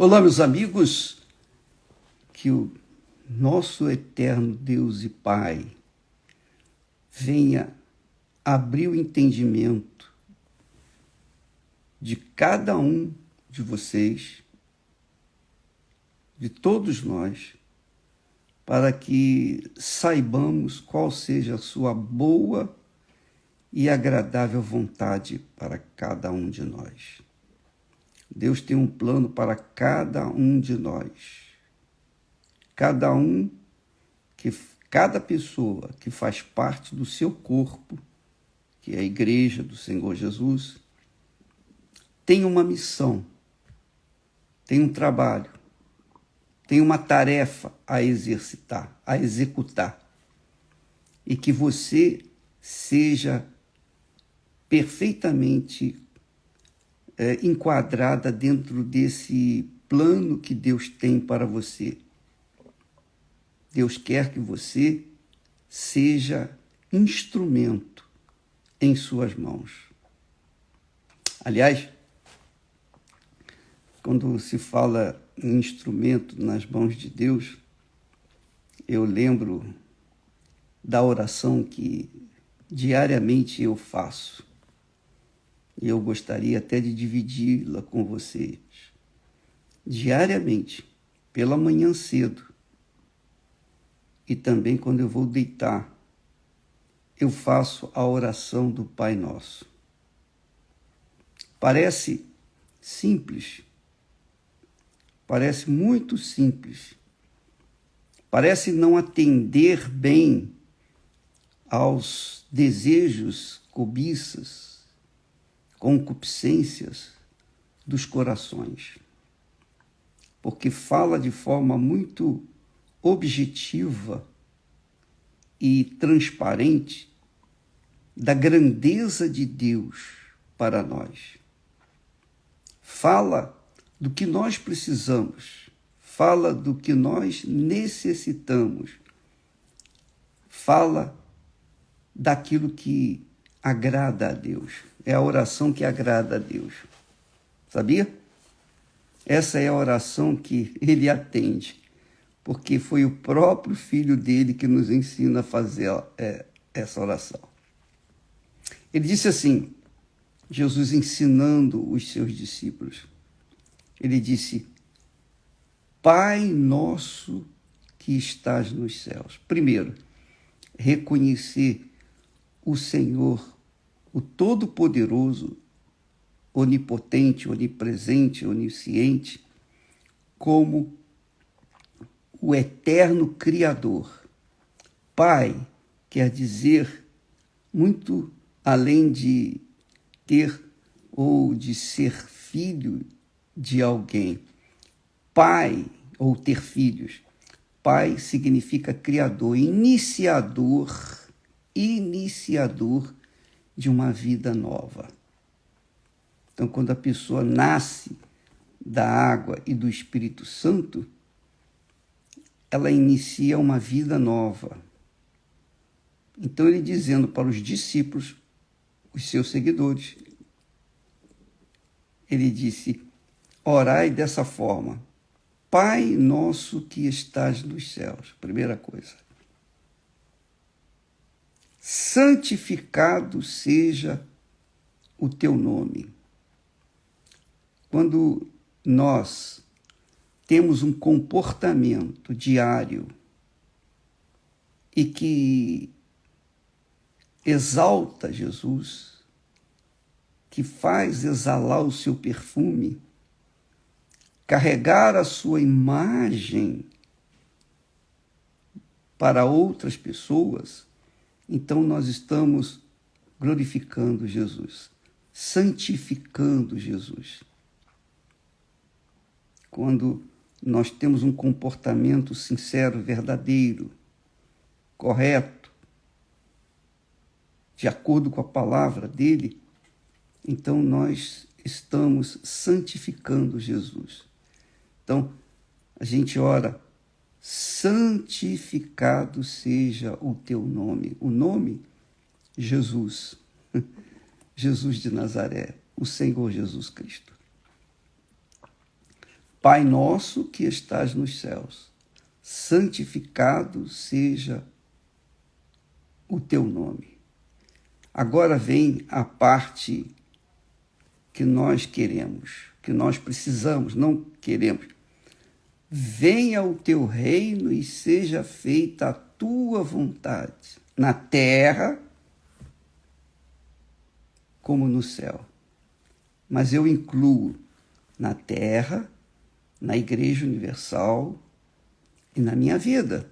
Olá, meus amigos, que o nosso eterno Deus e Pai venha abrir o entendimento de cada um de vocês, de todos nós, para que saibamos qual seja a sua boa e agradável vontade para cada um de nós. Deus tem um plano para cada um de nós. Cada pessoa que faz parte do seu corpo, que é a igreja do Senhor Jesus, tem uma missão, tem um trabalho, tem uma tarefa a exercitar, a executar. E que você seja perfeitamente enquadrada dentro desse plano que Deus tem para você. Deus quer que você seja instrumento em suas mãos. Aliás, quando se fala em instrumento nas mãos de Deus, eu lembro da oração que diariamente eu faço. E eu gostaria até de dividi-la com vocês. Diariamente, pela manhã cedo, e também quando eu vou deitar, eu faço a oração do Pai Nosso. Parece simples, parece muito simples, parece não atender bem aos desejos, cobiças, concupiscências dos corações, porque fala de forma muito objetiva e transparente da grandeza de Deus para nós. Fala do que nós precisamos, fala do que nós necessitamos, fala daquilo que agrada a Deus. É a oração que agrada a Deus. Sabia? Essa é a oração que ele atende, porque foi o próprio Filho dele que nos ensina a fazer essa oração. Ele disse assim, Jesus ensinando os seus discípulos, ele disse, Pai nosso que estás nos céus. Primeiro, reconhecer o Senhor, o Todo-Poderoso, onipotente, onipresente, onisciente, como o eterno Criador. Pai quer dizer muito além de ter ou de ser filho de alguém. Pai, ou ter filhos. Pai significa criador, iniciador de uma vida nova. Então, quando a pessoa nasce da água e do Espírito Santo, ela inicia uma vida nova. Então, ele dizendo para os discípulos, os seus seguidores, ele disse, orai dessa forma, Pai nosso que estás nos céus. Primeira coisa. Santificado seja o teu nome. Quando nós temos um comportamento diário e que exalta Jesus, que faz exalar o seu perfume, carregar a sua imagem para outras pessoas, então nós estamos glorificando Jesus, santificando Jesus. Quando nós temos um comportamento sincero, verdadeiro, correto, de acordo com a palavra dele, então nós estamos santificando Jesus. Então, a gente ora, santificado seja o teu nome. O nome, Jesus. Jesus de Nazaré, o Senhor Jesus Cristo. Pai nosso que estás nos céus, santificado seja o teu nome. Agora vem a parte que nós queremos, que nós precisamos, não queremos. Venha o teu reino e seja feita a tua vontade, na terra como no céu. Mas eu incluo na terra, na Igreja Universal e na minha vida.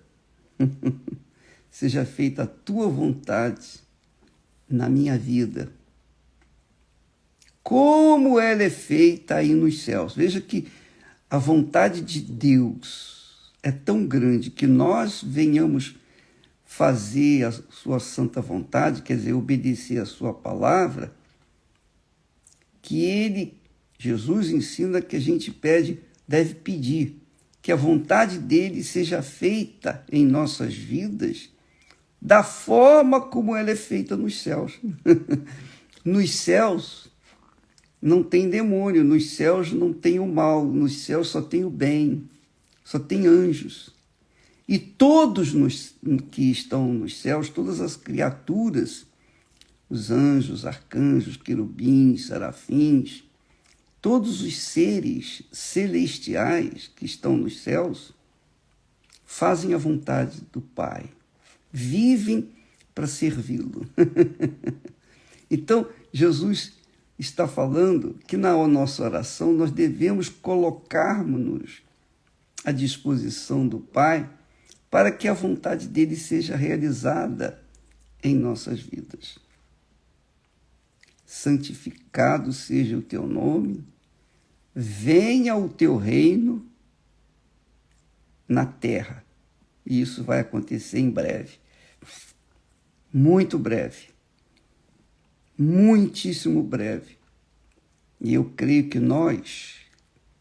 Seja feita a tua vontade na minha vida, como ela é feita aí nos céus. Veja que a vontade de Deus é tão grande que nós venhamos fazer a sua santa vontade, quer dizer, obedecer a sua palavra, que Jesus ensina que a gente deve pedir, que a vontade dele seja feita em nossas vidas da forma como ela é feita nos céus. Nos céus não tem demônio, nos céus não tem o mal, nos céus só tem o bem, só tem anjos. E todos que estão nos céus, todas as criaturas, os anjos, arcanjos, querubins, serafins, todos os seres celestiais que estão nos céus fazem a vontade do Pai, vivem para servi-lo. Então, Jesus está falando que na nossa oração nós devemos colocarmos-nos à disposição do Pai para que a vontade dele seja realizada em nossas vidas. Santificado seja o teu nome, venha o teu reino na terra. E isso vai acontecer em breve. Muito breve. Muitíssimo breve. E eu creio que nós,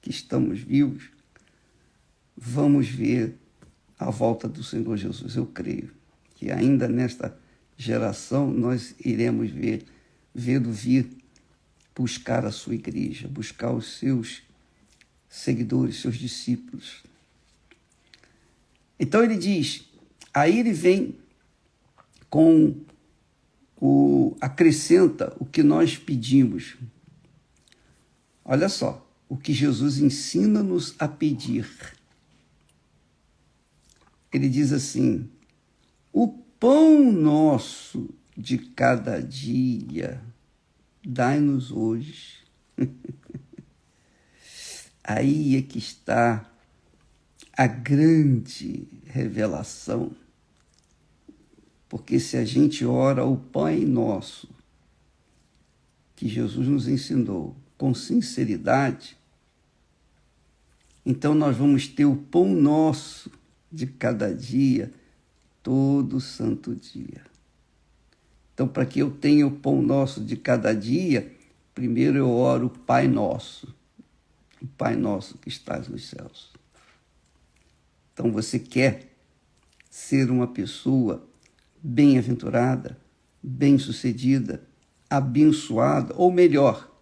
que estamos vivos, vamos ver a volta do Senhor Jesus. Eu creio que ainda nesta geração nós iremos vê-lo vir buscar a sua igreja, buscar os seus seguidores, seus discípulos. Então ele diz, aí ele vem acrescenta o que nós pedimos. Olha só, o que Jesus ensina-nos a pedir. Ele diz assim, o pão nosso de cada dia, dai-nos hoje. Aí é que está a grande revelação. Porque se a gente ora o Pai Nosso, que Jesus nos ensinou, com sinceridade, então nós vamos ter o pão nosso de cada dia, todo santo dia. Então, para que eu tenha o pão nosso de cada dia, primeiro eu oro o Pai Nosso que estás nos céus. Então, você quer ser uma pessoa bem-aventurada, bem-sucedida, abençoada, ou melhor,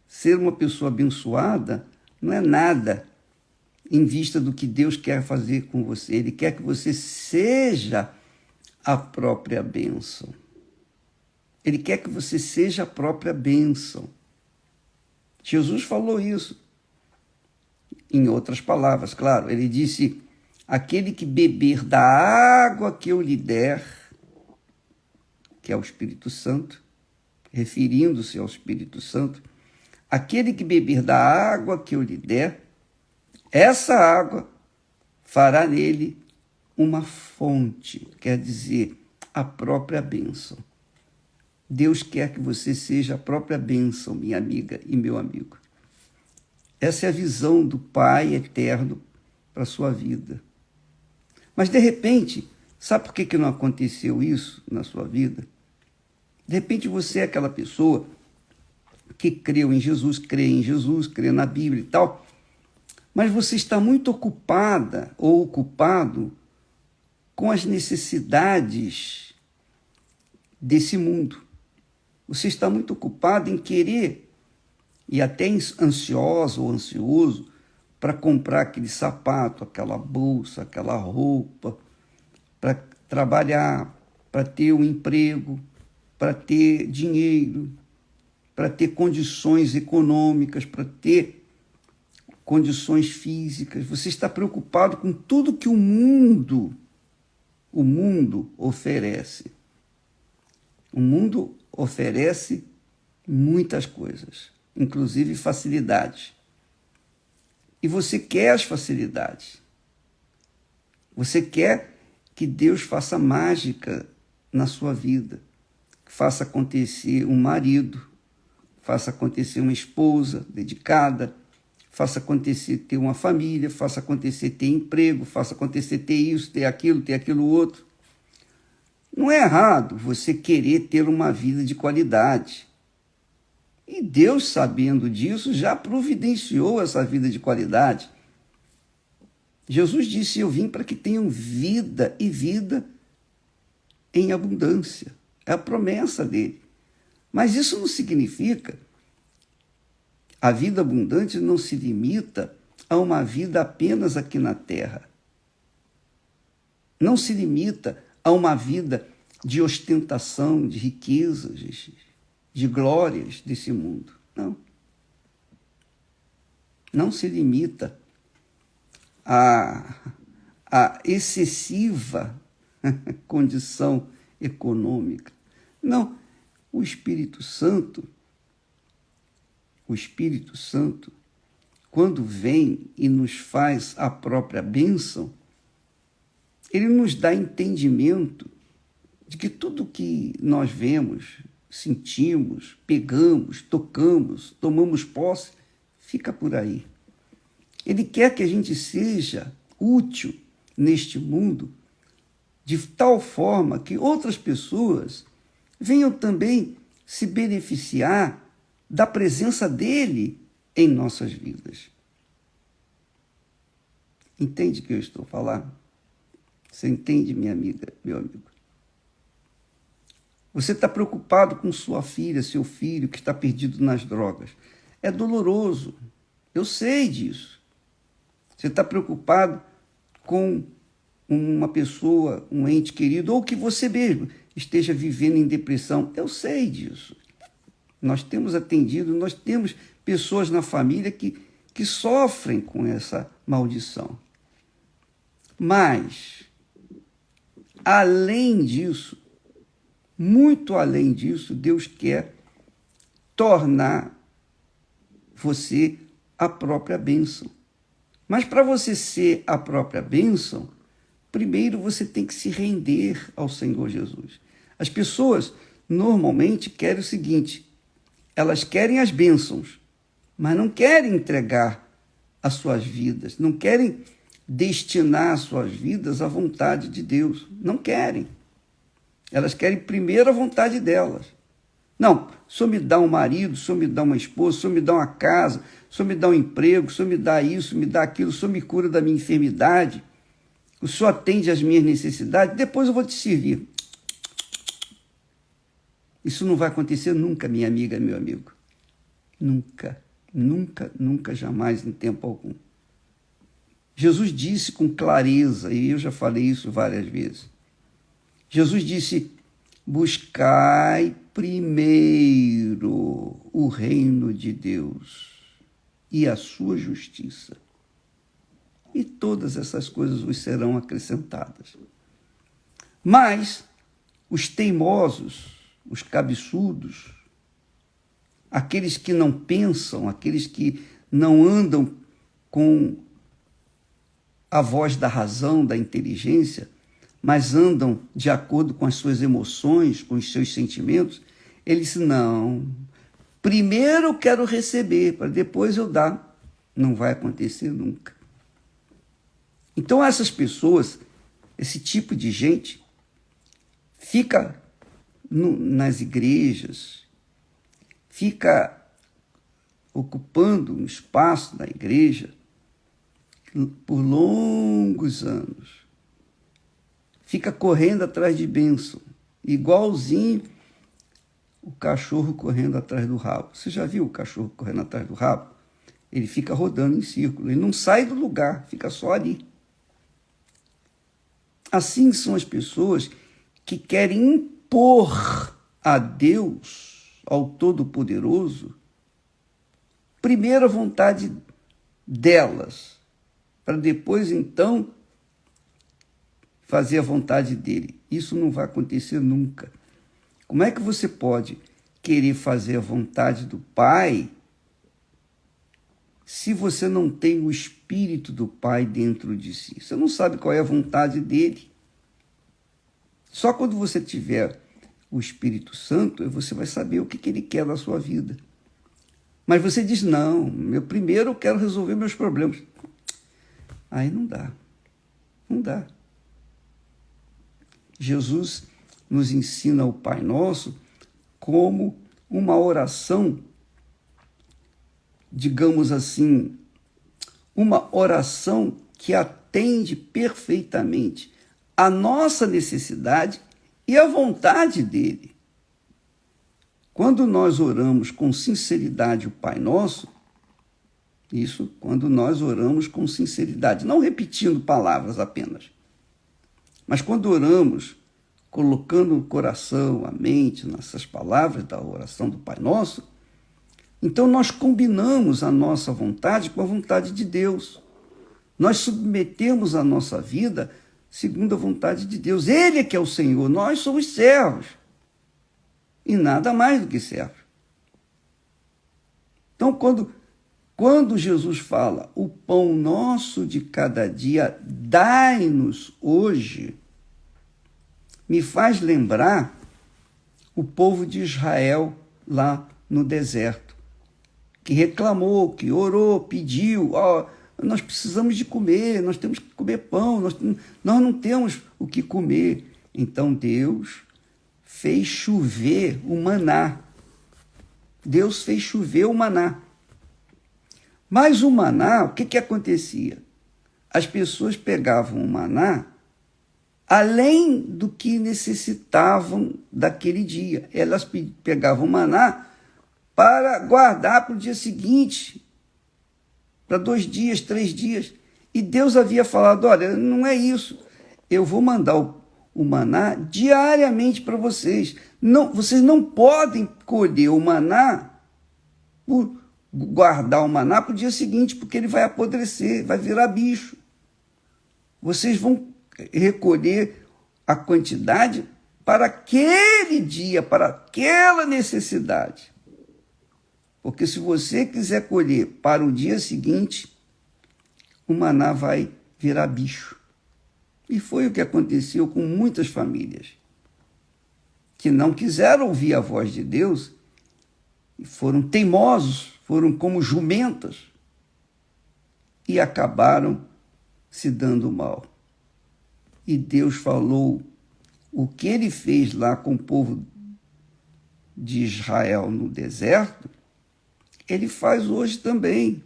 ser uma pessoa abençoada não é nada em vista do que Deus quer fazer com você. Ele quer que você seja a própria bênção. Ele quer que você seja a própria bênção. Jesus falou isso. Em outras palavras, claro, ele disse, aquele que beber da água que eu lhe der, que é o Espírito Santo, referindo-se ao Espírito Santo, aquele que beber da água que eu lhe der, essa água fará nele uma fonte, quer dizer, a própria bênção. Deus quer que você seja a própria bênção, minha amiga e meu amigo. Essa é a visão do Pai eterno para a sua vida. Mas, de repente, sabe por que não aconteceu isso na sua vida? De repente, você é aquela pessoa que creu em Jesus, crê na Bíblia e tal, mas você está muito ocupada ou ocupado com as necessidades desse mundo. Você está muito ocupado em querer, e até ansioso ou ansioso, para comprar aquele sapato, aquela bolsa, aquela roupa, para trabalhar, para ter um emprego, para ter dinheiro, para ter condições econômicas, para ter condições físicas. Você está preocupado com tudo que o mundo oferece. O mundo oferece muitas coisas, inclusive facilidades. E você quer as facilidades. Você quer que Deus faça mágica na sua vida, faça acontecer um marido, faça acontecer uma esposa dedicada, faça acontecer ter uma família, faça acontecer ter emprego, faça acontecer ter isso, ter aquilo outro. Não é errado você querer ter uma vida de qualidade. E Deus, sabendo disso, já providenciou essa vida de qualidade. Jesus disse: eu vim para que tenham vida e vida em abundância. É a promessa dele. Mas isso não significa, a vida abundante não se limita a uma vida apenas aqui na terra. Não se limita a uma vida de ostentação, de riquezas, de glórias desse mundo. Não. Não se limita a excessiva condição econômica. Não. O Espírito Santo, quando vem e nos faz a própria bênção, ele nos dá entendimento de que tudo que nós vemos, sentimos, pegamos, tocamos, tomamos posse, fica por aí. Ele quer que a gente seja útil neste mundo de tal forma que outras pessoas venham também se beneficiar da presença dele em nossas vidas. Entende o que eu estou falando? Você entende, minha amiga, meu amigo? Você está preocupado com sua filha, seu filho que está perdido nas drogas. É doloroso, eu sei disso. Você está preocupado com uma pessoa, um ente querido, ou que você mesmo esteja vivendo em depressão. Eu sei disso. Nós temos atendido, nós temos pessoas na família que sofrem com essa maldição. Mas, além disso, muito além disso, Deus quer tornar você a própria bênção. Mas para você ser a própria bênção, primeiro você tem que se render ao Senhor Jesus. As pessoas normalmente querem o seguinte: elas querem as bênçãos, mas não querem entregar as suas vidas, não querem destinar as suas vidas à vontade de Deus. Não querem. Elas querem primeiro a vontade delas. Não, o Senhor me dá um marido, o Senhor me dá uma esposa, o Senhor me dá uma casa, o Senhor me dá um emprego, o Senhor me dá isso, me dá aquilo, o Senhor me cura da minha enfermidade, o Senhor atende às minhas necessidades, depois eu vou te servir. Isso não vai acontecer nunca, minha amiga, meu amigo. Nunca, nunca, nunca, jamais, em tempo algum. Jesus disse com clareza, e eu já falei isso várias vezes. Jesus disse: buscai primeiro o reino de Deus e a sua justiça, e todas essas coisas vos serão acrescentadas. Mas os teimosos, os cabeçudos, aqueles que não pensam, aqueles que não andam com a voz da razão, da inteligência, mas andam de acordo com as suas emoções, com os seus sentimentos, eles dizem: não, primeiro eu quero receber, para depois eu dar. Não vai acontecer nunca. Então essas pessoas, esse tipo de gente, fica nas igrejas, fica ocupando um espaço na igreja por longos anos. Fica correndo atrás de bênção, igualzinho o cachorro correndo atrás do rabo. Você já viu o cachorro correndo atrás do rabo? Ele fica rodando em círculo, ele não sai do lugar, fica só ali. Assim são as pessoas que querem impor a Deus, ao Todo-Poderoso, primeiro a vontade delas, para depois, então, fazer a vontade dele. Isso não vai acontecer nunca. Como é que você pode querer fazer a vontade do Pai se você não tem o Espírito do Pai dentro de si? Você não sabe qual é a vontade dele. Só quando você tiver o Espírito Santo, você vai saber o que ele quer da sua vida. Mas você diz, não, primeiro eu quero resolver meus problemas. Aí não dá. Não dá. Jesus nos ensina o Pai Nosso como uma oração, digamos assim, uma oração que atende perfeitamente a nossa necessidade e a vontade dele. Quando nós oramos com sinceridade o Pai Nosso, isso quando nós oramos com sinceridade, não repetindo palavras apenas, mas quando oramos colocando o coração, a mente nessas palavras da oração do Pai Nosso, então nós combinamos a nossa vontade com a vontade de Deus. Nós submetemos a nossa vida segundo a vontade de Deus. Ele é que é o Senhor, nós somos servos. E nada mais do que servos. Então, quando Jesus fala, o pão nosso de cada dia, dai-nos hoje, me faz lembrar o povo de Israel lá no deserto, que reclamou, que orou, pediu, nós precisamos de comer, nós temos que comer pão, nós não temos o que comer. Então Deus fez chover o maná. Deus fez chover o maná. Mas o maná, o que acontecia? As pessoas pegavam o maná além do que necessitavam daquele dia. Elas pegavam o maná para guardar para o dia seguinte, para 2 dias, 3 dias. E Deus havia falado, olha, não é isso. Eu vou mandar o maná diariamente para vocês. Não, vocês não podem colher o maná, guardar o maná para o dia seguinte, porque ele vai apodrecer, vai virar bicho. Vocês vão recolher a quantidade para aquele dia, para aquela necessidade. Porque se você quiser colher para o dia seguinte, o maná vai virar bicho. E foi o que aconteceu com muitas famílias que não quiseram ouvir a voz de Deus e foram teimosos, foram como jumentas e acabaram se dando mal. E Deus falou o que ele fez lá com o povo de Israel no deserto, ele faz hoje também.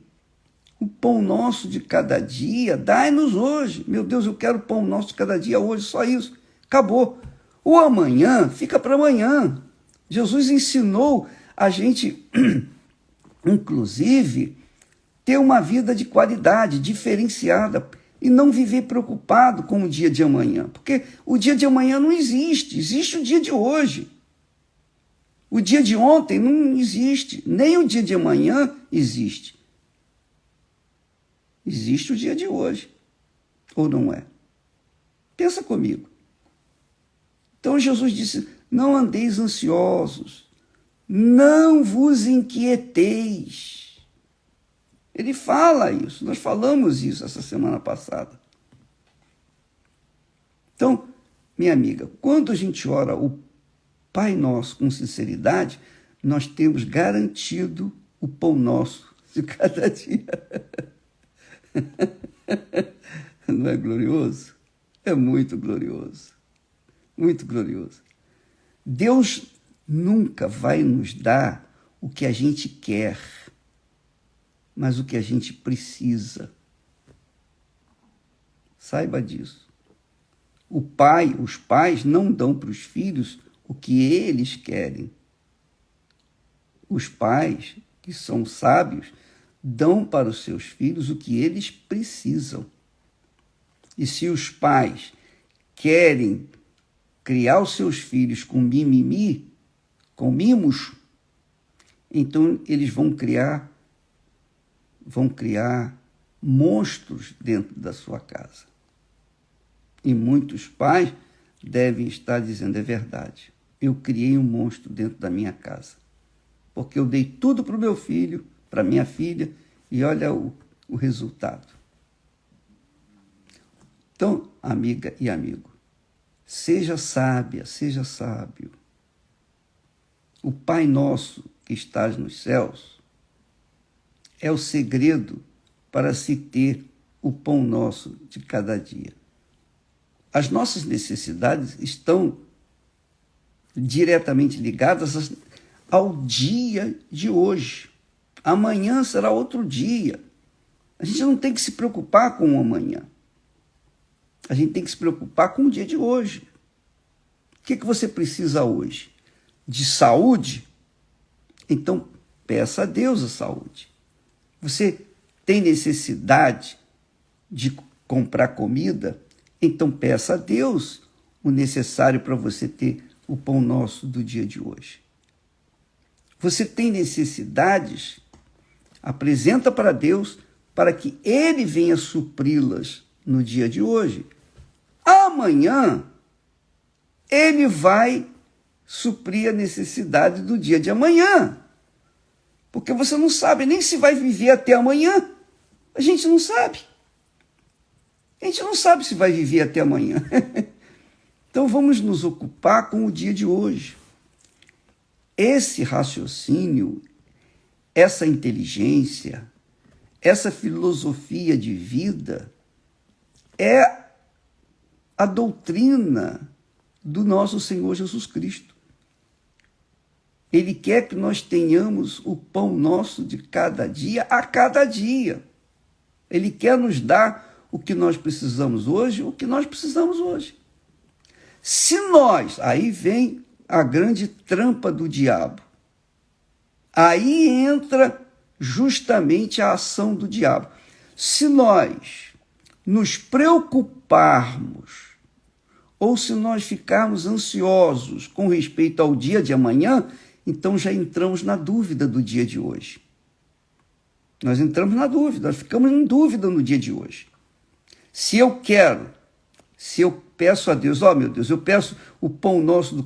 O pão nosso de cada dia, dai-nos hoje. Meu Deus, eu quero o pão nosso de cada dia hoje, só isso. Acabou. O amanhã fica para amanhã. Jesus ensinou a gente, inclusive, ter uma vida de qualidade, diferenciada, e não viver preocupado com o dia de amanhã. Porque o dia de amanhã não existe, existe o dia de hoje. O dia de ontem não existe, nem o dia de amanhã existe. Existe o dia de hoje, ou não é? Pensa comigo. Então Jesus disse, não andeis ansiosos, não vos inquieteis. Ele fala isso, nós falamos isso essa semana passada. Então, minha amiga, quando a gente ora o Pai Nosso com sinceridade, nós temos garantido o pão nosso de cada dia. Não é glorioso? É muito glorioso. Muito glorioso. Deus nunca vai nos dar o que a gente quer, mas o que a gente precisa. Saiba disso. Os pais não dão para os filhos o que eles querem. Os pais, que são sábios, dão para os seus filhos o que eles precisam. E se os pais querem criar os seus filhos com mimimi, com mimos, então eles vão criar monstros dentro da sua casa. E muitos pais devem estar dizendo, é verdade, eu criei um monstro dentro da minha casa, porque eu dei tudo para o meu filho, para minha filha, e olha o resultado. Então, amiga e amigo, seja sábia, seja sábio. O Pai Nosso que estás nos céus é o segredo para se ter o pão nosso de cada dia. As nossas necessidades estão diretamente ligadas ao dia de hoje. Amanhã será outro dia. A gente não tem que se preocupar com o amanhã. A gente tem que se preocupar com o dia de hoje. O que você precisa hoje? De saúde? Então, peça a Deus a saúde. Você tem necessidade de comprar comida? Então, peça a Deus o necessário para você ter o pão nosso do dia de hoje. Você tem necessidades? Apresenta para Deus para que Ele venha supri-las no dia de hoje. Amanhã, Ele vai suprir a necessidade do dia de amanhã. Porque você não sabe nem se vai viver até amanhã. A gente não sabe. A gente não sabe se vai viver até amanhã. Então vamos nos ocupar com o dia de hoje. Esse raciocínio, essa inteligência, essa filosofia de vida é a doutrina do nosso Senhor Jesus Cristo. Ele quer que nós tenhamos o pão nosso de cada dia, a cada dia. Ele quer nos dar o que nós precisamos hoje, o que nós precisamos hoje. Se nós, aí vem a grande trampa do diabo. Aí entra justamente a ação do diabo. Se nós nos preocuparmos, ou se nós ficarmos ansiosos com respeito ao dia de amanhã, então já entramos na dúvida do dia de hoje. Nós entramos na dúvida, nós ficamos em dúvida no dia de hoje. Se eu peço a Deus, meu Deus, eu peço o pão nosso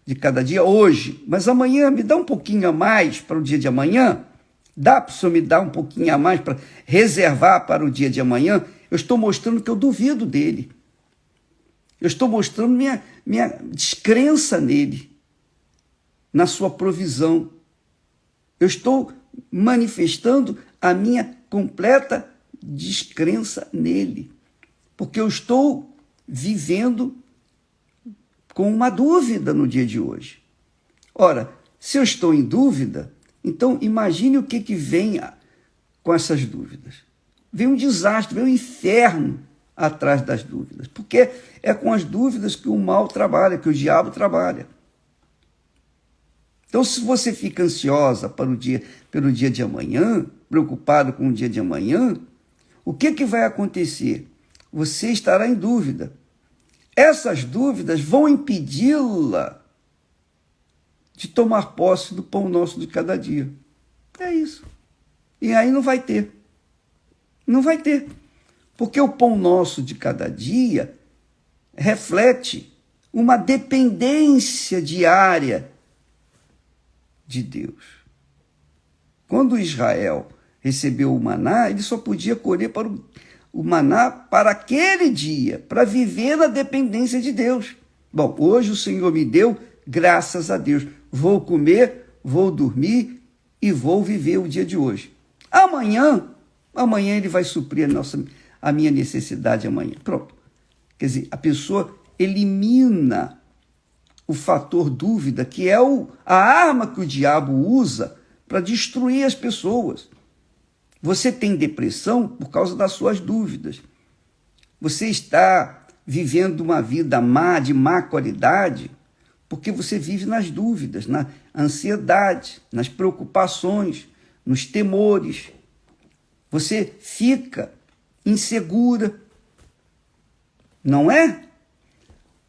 de cada dia hoje, mas amanhã me dá um pouquinho a mais para o dia de amanhã? Dá para o Senhor me dar um pouquinho a mais para reservar para o dia de amanhã? Eu estou mostrando que eu duvido dele. Eu estou mostrando minha descrença nele, na sua provisão. Eu estou manifestando a minha completa descrença nele, porque eu estou vivendo com uma dúvida no dia de hoje. Ora, se eu estou em dúvida, então imagine o que vem com essas dúvidas. Vem um desastre, vem um inferno atrás das dúvidas, porque é com as dúvidas que o mal trabalha, que o diabo trabalha. Então, se você fica ansiosa pelo dia de amanhã, preocupado com o dia de amanhã, o que vai acontecer? Você estará em dúvida. Essas dúvidas vão impedi-la de tomar posse do pão nosso de cada dia. É isso. E aí não vai ter. Não vai ter. Porque o pão nosso de cada dia reflete uma dependência diária de Deus. Quando Israel recebeu o maná, ele só podia colher para o maná para aquele dia, para viver na dependência de Deus. Bom, hoje o Senhor me deu, graças a Deus. Vou comer, vou dormir e vou viver o dia de hoje. Amanhã ele vai suprir a minha necessidade amanhã. Pronto. Quer dizer, a pessoa elimina o fator dúvida, que é a arma que o diabo usa para destruir as pessoas. Você tem depressão por causa das suas dúvidas. Você está vivendo uma vida de má qualidade, porque você vive nas dúvidas, na ansiedade, nas preocupações, nos temores. Você fica insegura, não é?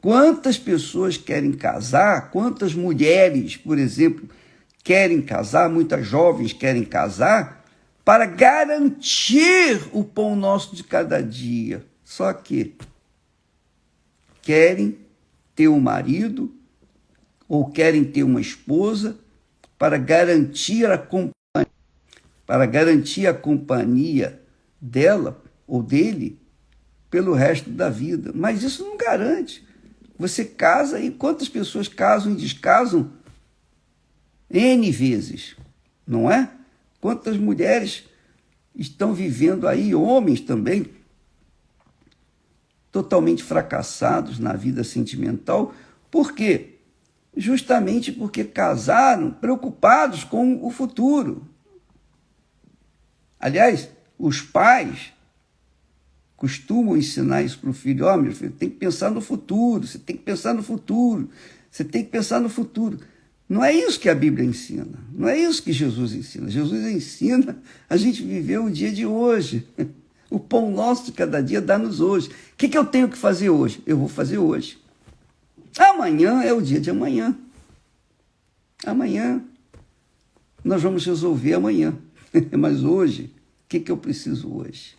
Quantas pessoas querem casar, quantas mulheres, por exemplo, querem casar, muitas jovens querem casar, para garantir o pão nosso de cada dia. Só que querem ter um marido ou querem ter uma esposa para garantir a companhia dela ou dele pelo resto da vida. Mas isso não garante. Você casa e quantas pessoas casam e descasam N vezes, não é? Quantas mulheres estão vivendo aí, homens também, totalmente fracassados na vida sentimental. Por quê? Justamente porque casaram preocupados com o futuro. Aliás, os pais costumam ensinar isso para o filho. Ó, meu filho, tem que pensar no futuro, você tem que pensar no futuro, você tem que pensar no futuro. Não é isso que a Bíblia ensina, não é isso que Jesus ensina. Jesus ensina a gente viver o dia de hoje. O pão nosso de cada dia dá-nos hoje. O que eu tenho que fazer hoje? Eu vou fazer hoje. Amanhã é o dia de amanhã. Amanhã nós vamos resolver amanhã. Mas hoje, o que eu preciso hoje?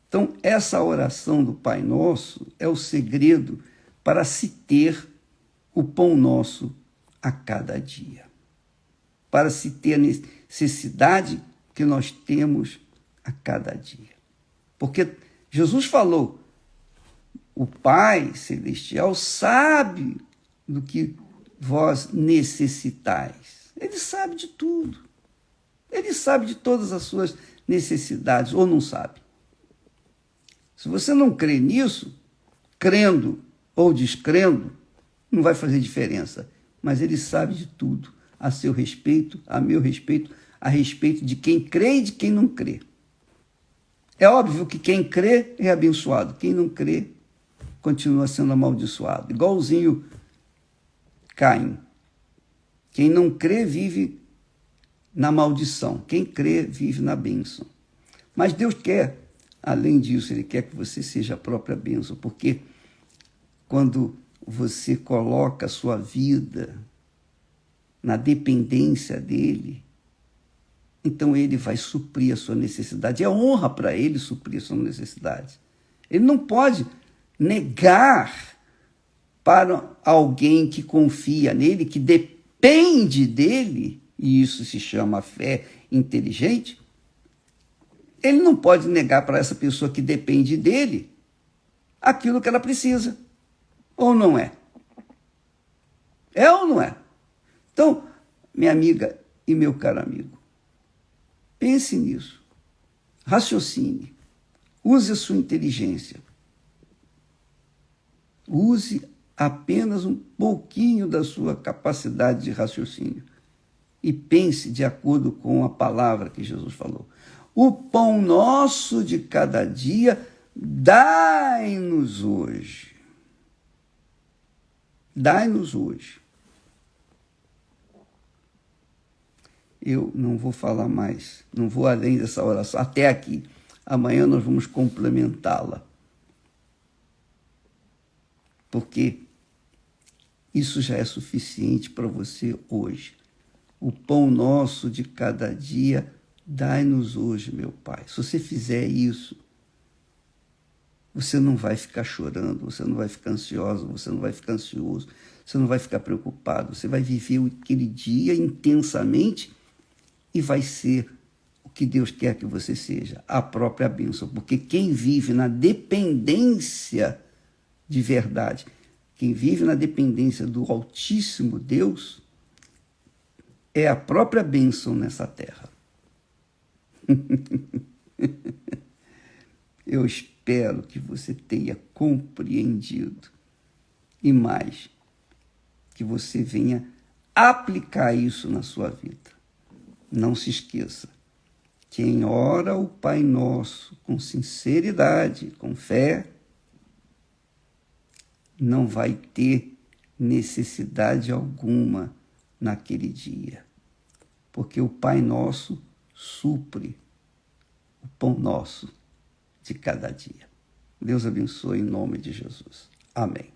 Então, essa oração do Pai Nosso é o segredo para se ter o pão nosso a cada dia. Para se ter a necessidade que nós temos a cada dia. Porque Jesus falou, o Pai Celestial sabe do que vós necessitais. Ele sabe de tudo. Ele sabe de todas as suas necessidades, ou não sabe. Se você não crê nisso, crendo ou descrendo, não vai fazer diferença. Mas ele sabe de tudo, a seu respeito, a meu respeito, a respeito de quem crê e de quem não crê. É óbvio que quem crê é abençoado, quem não crê continua sendo amaldiçoado. Igualzinho Caim. Quem não crê vive na maldição, quem crê vive na bênção. Mas Deus quer, além disso, Ele quer que você seja a própria bênção, porque quando você coloca a sua vida na dependência dEle, então Ele vai suprir a sua necessidade. É honra para Ele suprir a sua necessidade. Ele não pode negar para alguém que confia nele, que depende dele, e isso se chama fé inteligente. Ele não pode negar para essa pessoa que depende dele aquilo que ela precisa. Ou não é? É ou não é? Então, minha amiga e meu caro amigo, pense nisso. Raciocine. Use a sua inteligência. Use apenas um pouquinho da sua capacidade de raciocínio. E pense de acordo com a palavra que Jesus falou. O pão nosso de cada dia, dai-nos hoje. Dai-nos hoje. Eu não vou falar mais, não vou além dessa oração, até aqui. Amanhã nós vamos complementá-la. Porque isso já é suficiente para você hoje. O pão nosso de cada dia, dai-nos hoje, meu Pai. Se você fizer isso, você não vai ficar chorando, você não vai ficar ansioso, você não vai ficar ansioso, você não vai ficar preocupado. Você vai viver aquele dia intensamente e vai ser o que Deus quer que você seja, a própria bênção. Porque quem vive na dependência de verdade, quem vive na dependência do Altíssimo Deus, é a própria bênção nessa terra. Eu espero que você tenha compreendido e mais, que você venha aplicar isso na sua vida. Não se esqueça, quem ora o Pai Nosso com sinceridade, com fé, não vai ter necessidade alguma naquele dia, porque o Pai Nosso supre o pão nosso de cada dia. Deus abençoe em nome de Jesus. Amém.